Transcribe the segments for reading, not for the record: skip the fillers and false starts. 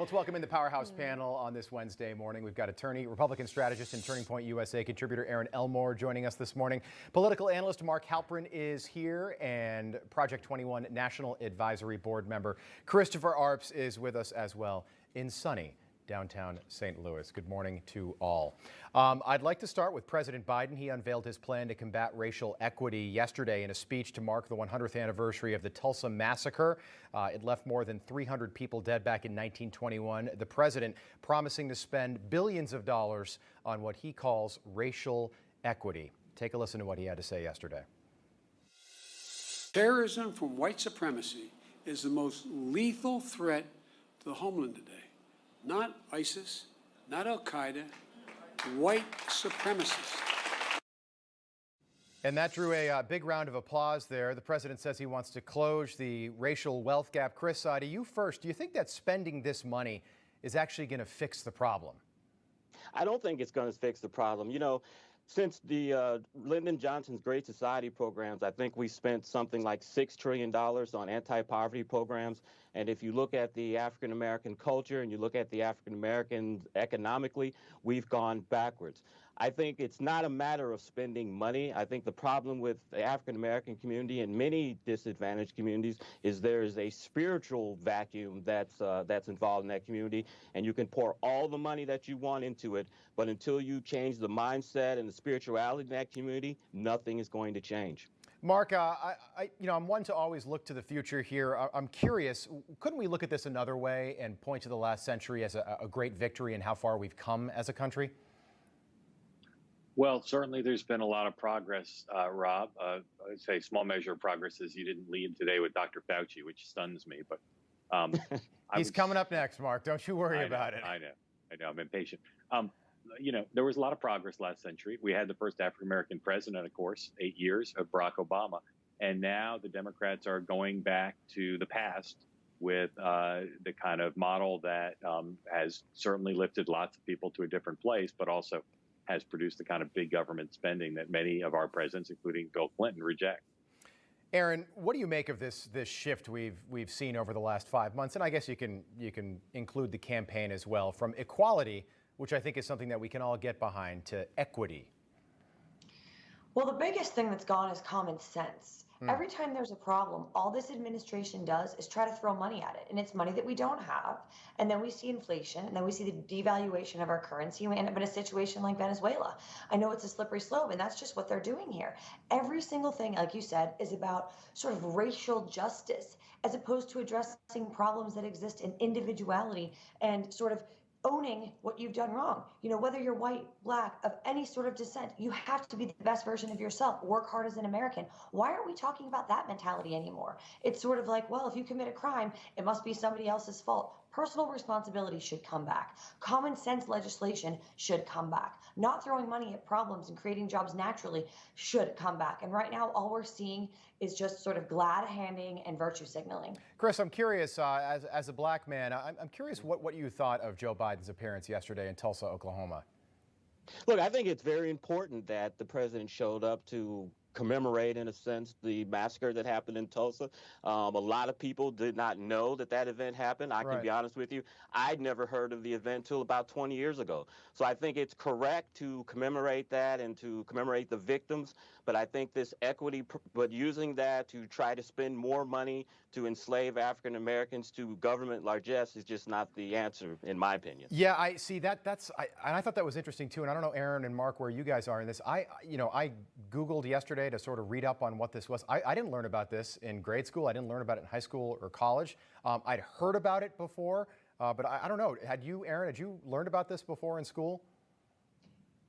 Let's welcome in the Powerhouse panel on this Wednesday morning. We've got attorney, Republican strategist, and Turning Point USA contributor Aaron Elmore joining us this morning. Political analyst Mark Halperin is here, and Project 21 National Advisory Board member Christopher Arps is with us as well in sunny downtown St. Louis. Good morning to all. I'd like to start with President Biden. He unveiled his plan to combat racial equity yesterday in a speech to mark the 100th anniversary of the Tulsa massacre. It left more than 300 people dead back in 1921. The president promising to spend billions of dollars on what he calls racial equity. Take a listen to what he had to say yesterday. Terrorism from white supremacy is the most lethal threat to the homeland today. Not ISIS, not Al-Qaeda, white supremacists. And that drew a big round of applause there. The president says he wants to close the racial wealth gap. Chris, to you first, do you think that spending this money is actually going to fix the problem? I don't think it's going to fix the problem. You know, since the Lyndon Johnson's Great Society programs, I think we spent something like $6 trillion on anti-poverty programs. And if you look at the African-American culture and you look at the African-Americans economically, we've gone backwards. I think it's not a matter of spending money. I think the problem with the African-American community and many disadvantaged communities is there is a spiritual vacuum that's involved in that community, and you can pour all the money that you want into it, but until you change the mindset and the spirituality in that community, nothing is going to change. Mark, I'm one to always look to the future here. I'm curious, couldn't we look at this another way and point to the last century as a great victory and how far we've come as a country? Well, certainly there's been a lot of progress, Rob. I'd say small measure of progress is you didn't lead today with Dr. Fauci, which stuns me. But he's coming up next, Mark. Don't you worry about it. I know. I'm impatient. You know, there was a lot of progress last century. We had the first African-American president, of course, 8 years of Barack Obama. And now the Democrats are going back to the past with the kind of model that has certainly lifted lots of people to a different place, but also has produced the kind of big government spending that many of our presidents, including Bill Clinton, reject. Aaron, what do you make of this shift we've seen over the last 5 months? And I guess you can include the campaign as well, from equality, which I think is something that we can all get behind, to equity. Well, the biggest thing that's gone is common sense. Every time there's a problem, all this administration does is try to throw money at it. And it's money that we don't have. And then we see inflation, and then we see the devaluation of our currency, and we end up in a situation like Venezuela. I know it's a slippery slope, and that's just what they're doing here. Every single thing, like you said, is about sort of racial justice, as opposed to addressing problems that exist in individuality and sort of owning what you've done wrong. You know, whether you're white, black, of any sort of descent, you have to be the best version of yourself. Work hard as an American. Why aren't we talking about that mentality anymore? It's sort of like, well, if you commit a crime, it must be somebody else's fault. Personal responsibility should come back. Common sense legislation should come back. Not throwing money at problems and creating jobs naturally should come back. And right now, all we're seeing is just sort of glad handing and virtue signaling. Chris, I'm curious, as a black man, I'm curious what you thought of Joe Biden's appearance yesterday in Tulsa, Oklahoma. Look, I think it's very important that the president showed up to commemorate, in a sense, the massacre that happened in Tulsa. A lot of people did not know that event happened. I can be honest with you. I'd never heard of the event till about 20 years ago. So I think it's correct to commemorate that and to commemorate the victims. But I think this equity, but using that to try to spend more money to enslave African Americans to government largesse is just not the answer, in my opinion. Yeah, I see that. I thought that was interesting too. And I don't know, Aaron and Mark, where you guys are in this. I Googled yesterday to sort of read up on what this was. I didn't learn about this in grade school. I didn't learn about it in high school or college. I'd heard about it before, but I don't know. Had you, Aaron, had you learned about this before in school?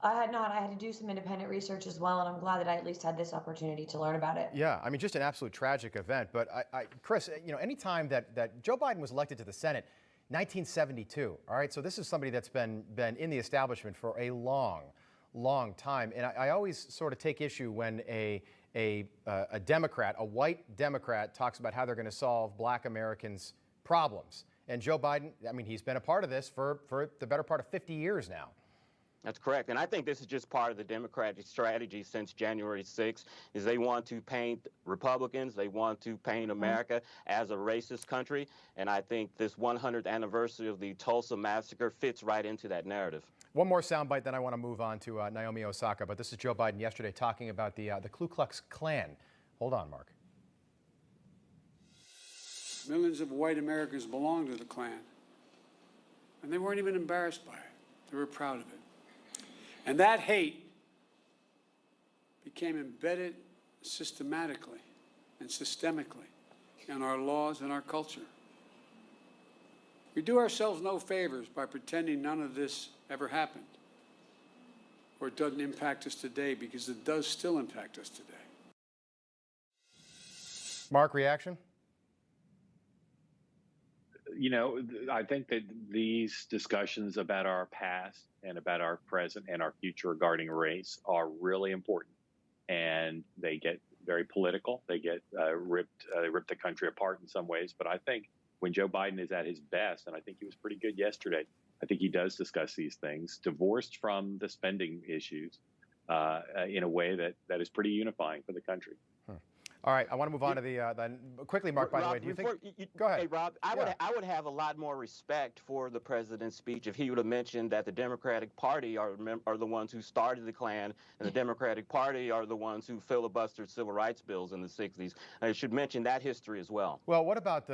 I had not. I had to do some independent research as well, and I'm glad that I at least had this opportunity to learn about it. Yeah, I mean, just an absolute tragic event. But Chris, anytime that Joe Biden was elected to the Senate, 1972, all right? So this is somebody that's been in the establishment for a long time. And I always sort of take issue when a Democrat, a white Democrat, talks about how they're going to solve black Americans' problems. And Joe Biden, I mean, he's been a part of this for the better part of 50 years now. That's correct. And I think this is just part of the Democratic strategy since January 6th, is they want to paint Republicans, they want to paint America as a racist country. And I think this 100th anniversary of the Tulsa massacre fits right into that narrative. One more soundbite, then I want to move on to Naomi Osaka. But this is Joe Biden yesterday talking about the Ku Klux Klan. Hold on, Mark. Millions of white Americans belong to the Klan, and they weren't even embarrassed by it. They were proud of it. And that hate became embedded systematically and systemically in our laws and our culture. We do ourselves no favors by pretending none of this ever happened or it doesn't impact us today, because it does still impact us today. Mark, reaction? You know, I think that these discussions about our past and about our present and our future regarding race are really important. And they get very political. They get rip the country apart in some ways. But I think when Joe Biden is at his best, and I think he was pretty good yesterday, I think he does discuss these things, divorced from the spending issues, in a way that is pretty unifying for the country. All right, I want to move on to the quickly, Mark. By Rob, the way, do you think? Go ahead. Hey, Rob, I would have a lot more respect for the president's speech if he would have mentioned that the Democratic Party are the ones who started the Klan, and the Democratic Party are the ones who filibustered civil rights bills in the 60s. I should mention that history as well. Well, what about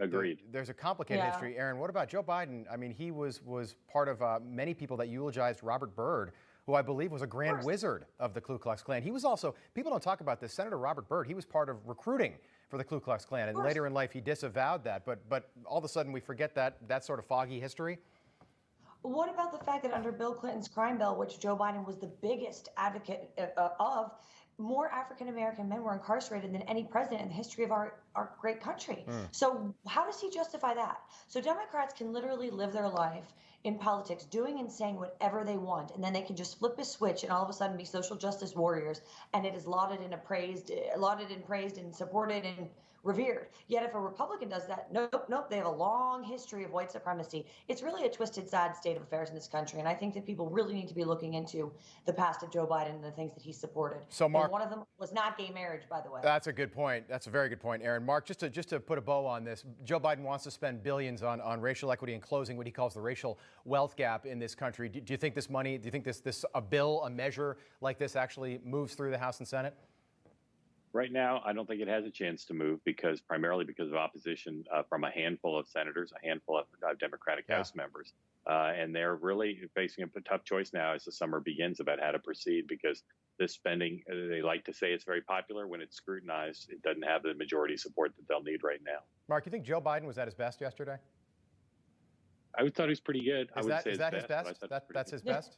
Agreed. There's a complicated history, Aaron. What about Joe Biden? I mean, he was part of many people that eulogized Robert Byrd, who I believe was a grand wizard of the Ku Klux Klan. He was also, people don't talk about this, Senator Robert Byrd, he was part of recruiting for the Ku Klux Klan, and later in life he disavowed that, but all of a sudden we forget that sort of foggy history. What about the fact that under Bill Clinton's crime bill, which Joe Biden was the biggest advocate of, more African-American men were incarcerated than any president in the history of our great country. So how does he justify that? So Democrats can literally live their life in politics doing and saying whatever they want, and then they can just flip a switch and all of a sudden be social justice warriors, and it is lauded and praised and supported and revered. Yet if a Republican does that, nope, they have a long history of white supremacy. It's really a twisted, sad state of affairs in this country, and I think that people really need to be looking into the past of Joe Biden and the things that he supported. So, Mark, and one of them was not gay marriage, by the way. That's a good point. That's a very good point, Aaron. Mark, just to put a bow on this, Joe Biden wants to spend billions on racial equity and closing what he calls the racial wealth gap in this country. Do you think this money, do you think a measure like this actually moves through the House and Senate? Right now, I don't think it has a chance to move primarily because of opposition from a handful of senators, a handful of Democratic House members. And they're really facing a tough choice now as the summer begins about how to proceed, because this spending, they like to say it's very popular. When it's scrutinized, it doesn't have the majority support that they'll need right now. Mark, you think Joe Biden was at his best yesterday? I thought he was pretty good. Is that his best? That's his best?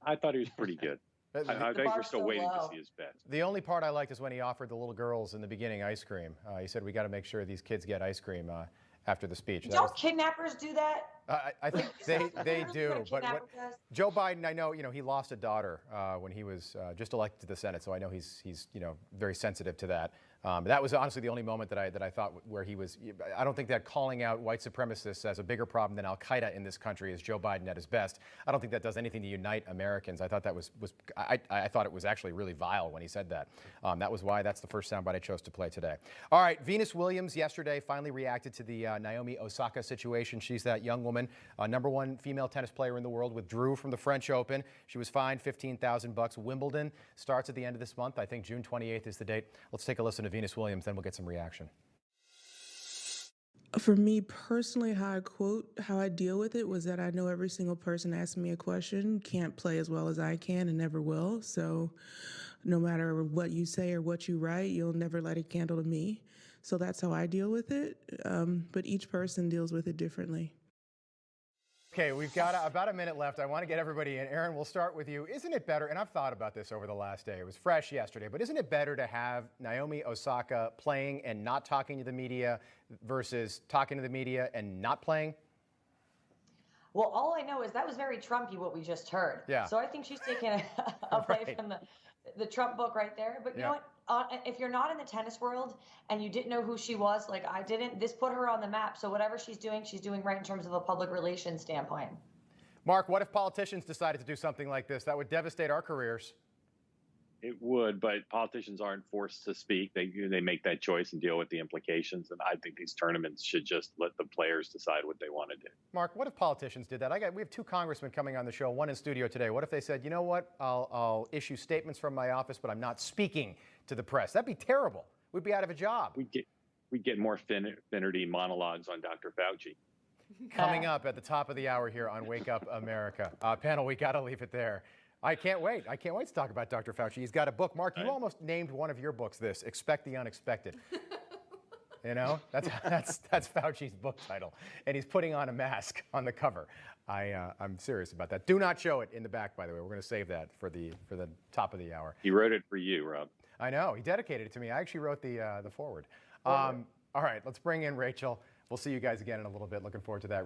I thought he was pretty good. I think we're still waiting to see his best. The only part I liked is when he offered the little girls in the beginning ice cream. He said, we got to make sure these kids get ice cream after the speech. Don't kidnappers do that? I think they do. But Joe Biden, I know, he lost a daughter when he was just elected to the Senate, so I know he's very sensitive to that. That was honestly the only moment that I thought where he was. I don't think that calling out white supremacists as a bigger problem than Al Qaeda in this country is Joe Biden at his best. I don't think that does anything to unite Americans. I thought that I thought it was actually really vile when he said that. That was why that's the first soundbite I chose to play today. All right, Venus Williams yesterday finally reacted to the Naomi Osaka situation. She's that young woman, #1 female tennis player in the world, withdrew from the French Open. She was fined $15,000. Wimbledon starts at the end of this month. I think June 28th is the date. Let's take a listen to Venus Williams, then we'll get some reaction. For me personally, how I deal with it was that I know every single person asking me a question can't play as well as I can and never will. So no matter what you say or what you write, you'll never light a candle to me. So that's how I deal with it. But each person deals with it differently. Okay, we've got about a minute left. I want to get everybody in. Aaron, we'll start with you. Isn't it better, and I've thought about this over the last day, it was fresh yesterday, but isn't it better to have Naomi Osaka playing and not talking to the media versus talking to the media and not playing? Well, all I know is that was very Trumpy, what we just heard. Yeah. So I think she's taken away from the Trump book right there. But you know what? If you're not in the tennis world and you didn't know who she was, like I didn't, this put her on the map. So whatever she's doing right in terms of a public relations standpoint. Mark, what if politicians decided to do something like this? That would devastate our careers. It would, but politicians aren't forced to speak. They make that choice and deal with the implications. And I think these tournaments should just let the players decide what they want to do. Mark, what if politicians did that? We have two congressmen coming on the show, one in studio today. What if they said, you know what, I'll issue statements from my office, but I'm not speaking to the press? That'd be terrible. We'd be out of a job. We'd get more Finnerty monologues on Dr. Fauci. Coming up at the top of the hour here on Wake Up America. Panel, we got to leave it there. I can't wait. I can't wait to talk about Dr. Fauci. He's got a book. Mark, you almost named one of your books this, Expect the Unexpected. You know, that's Fauci's book title. And he's putting on a mask on the cover. I'm serious about that. Do not show it in the back, by the way. We're going to save that for the top of the hour. He wrote it for you, Rob. I know. He dedicated it to me. I actually wrote the foreword. All right, let's bring in Rachel. We'll see you guys again in a little bit. Looking forward to that.